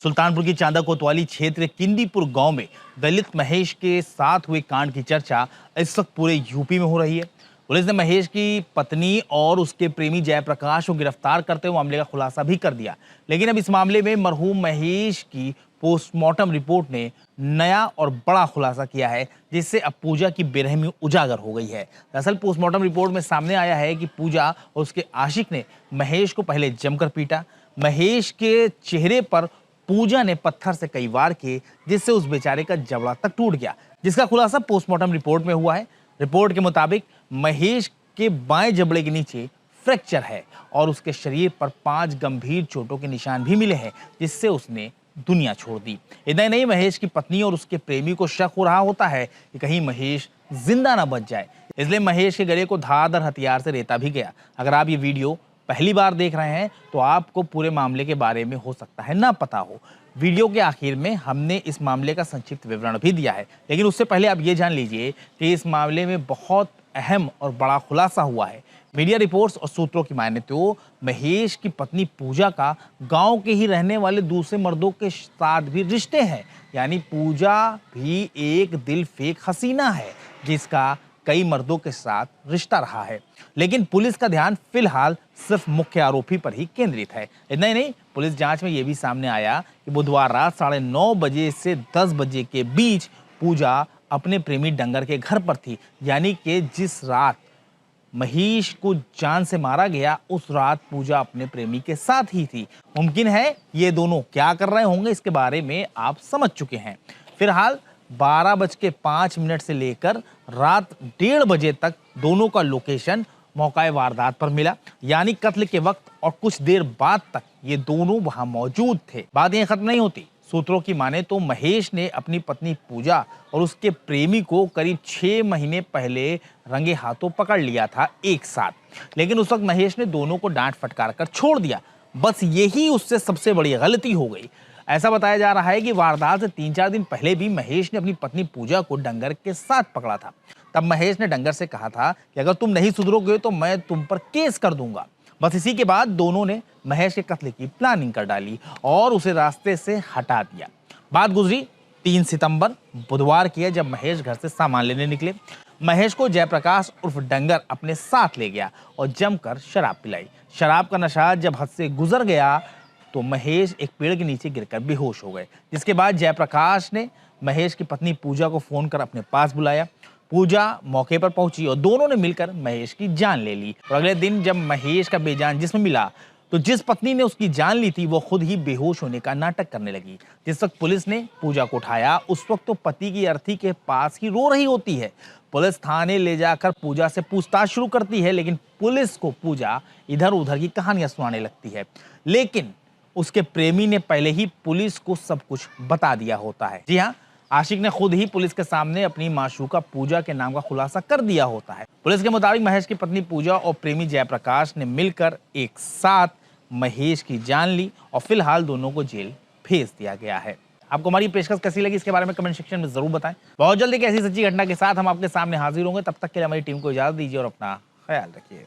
सुल्तानपुर की चांदा कोतवाली क्षेत्र किंदीपुर गांव में दलित महेश के साथ हुए कांड की चर्चा इस वक्त पूरे यूपी में हो रही है। पुलिस ने महेश की पत्नी और उसके प्रेमी जयप्रकाश को गिरफ्तार करते हुए मामले का खुलासा भी कर दिया। लेकिन अब इस मामले में मरहूम महेश की पोस्टमार्टम रिपोर्ट ने नया और बड़ा खुलासा किया है, जिससे अब पूजा की बेरहमी उजागर हो गई है। दरअसल पोस्टमार्टम रिपोर्ट में सामने आया है कि पूजा और उसके आशिक ने महेश को पहले जमकर पीटा। महेश के चेहरे पर पूजा ने पत्थर से कई वार किए, जिससे उस बेचारे का जबड़ा तक टूट गया, जिसका खुलासा पोस्टमार्टम रिपोर्ट में हुआ है। रिपोर्ट के मुताबिक महेश के बाएं जबड़े के नीचे फ्रैक्चर है और उसके शरीर पर 5 गंभीर चोटों के निशान भी मिले हैं, जिससे उसने दुनिया छोड़ दी। इतना ही नहीं, महेश की पत्नी और उसके प्रेमी को शक हो रहा होता है कि कहीं महेश जिंदा ना बच जाए, इसलिए महेश के गले को धारदार हथियार से रेता भी गया। अगर आप ये वीडियो पहली बार देख रहे हैं तो आपको पूरे मामले के बारे में हो सकता है ना पता हो। वीडियो के आखिर में हमने इस मामले का संक्षिप्त विवरण भी दिया है, लेकिन उससे पहले आप ये जान लीजिए कि इस मामले में बहुत अहम और बड़ा खुलासा हुआ है। मीडिया रिपोर्ट्स और सूत्रों की माने तो महेश की पत्नी पूजा का गांव के ही रहने वाले दूसरे मर्दों के साथ भी रिश्ते हैं, यानी पूजा भी एक दिल फेंक हसीना है जिसका कई मर्दों के साथ रिश्ता रहा है। लेकिन पुलिस का ध्यान फिलहाल सिर्फ मुख्य आरोपी पर ही केंद्रित है। इतना ही नहीं, पुलिस जांच में यह भी सामने आया कि बुधवार रात 9:30 बजे से 10 बजे के बीच पूजा अपने प्रेमी डंगर के घर पर थी, यानी कि जिस रात महेश को जान से मारा गया उस रात पूजा अपने प्रेमी के साथ ही थी। मुमकिन है ये दोनों क्या कर रहे होंगे, इसके बारे में आप समझ चुके हैं। फिलहाल 12:05 से लेकर रात 1:30 बजे तक दोनों का लोकेशन मौका वारदात पर मिला, यानी कत्ल के वक्त और कुछ देर बाद तक ये दोनों वहां मौजूद थे। बात यह खत्म नहीं होती। सूत्रों की माने तो महेश ने अपनी पत्नी पूजा और उसके प्रेमी को करीब 6 महीने पहले रंगे हाथों पकड़ लिया था एक साथ, लेकिन उस वक्त महेश ने दोनों को डांट फटकार कर छोड़ दिया। बस यही उससे सबसे बड़ी गलती हो गई। ऐसा बताया जा रहा है कि वारदात से 3-4 दिन पहले भी महेश ने अपनी पत्नी पूजा को डंगर के साथ पकड़ा था। तब महेश ने डंगर से कहा था कि अगर तुम नहीं सुधरोगे तो मैं तुम पर केस कर दूंगा। बस इसी के बाद दोनों ने महेश के कत्ल की प्लानिंग कर डाली और उसे रास्ते से हटा दिया। बात गुजरी 3 सितंबर बुधवार की है, जब महेश घर से सामान लेने निकले। महेश को जयप्रकाश उर्फ डंगर अपने साथ ले गया और जमकर शराब पिलाई। शराब का नशा जब हद से गुजर गया तो महेश एक पेड़ के नीचे गिरकर बेहोश हो गए, जिसके बाद जयप्रकाश ने महेश की पत्नी पूजा को फोन कर अपने पास बुलाया। पूजा मौके पर पहुंची और दोनों ने मिलकर महेश की जान ले ली। और अगले दिन जब महेश का बेजान जिस्म मिला तो जिस पत्नी ने उसकी जान ली थी वो खुद ही बेहोश होने का नाटक करने लगी। जिस वक्त पुलिस ने पूजा को उठाया उस वक्त तो पति की अर्थी के पास ही रो रही होती है। पुलिस थाने ले जाकर पूजा से पूछताछ शुरू करती है, लेकिन पुलिस को पूजा इधर उधर की कहानियां सुनाने लगती है। लेकिन उसके प्रेमी ने पहले ही पुलिस को सब कुछ बता दिया होता है। जी हाँ, आशिक ने खुद ही पुलिस के सामने अपनी माशूका पूजा के नाम का खुलासा कर दिया होता है। पुलिस के मुताबिक महेश की पत्नी पूजा और प्रेमी जयप्रकाश ने मिलकर एक साथ महेश की जान ली और फिलहाल दोनों को जेल भेज दिया गया है। आपको हमारी पेशकश कैसी लगी, इसके बारे में कमेंट सेक्शन में जरूर बताएं। बहुत जल्दी एक ऐसी सच्ची घटना के साथ हम आपके सामने हाजिर होंगे। तब तक के लिए हमारी टीम को इजाजत दीजिए और अपना ख्याल रखिए।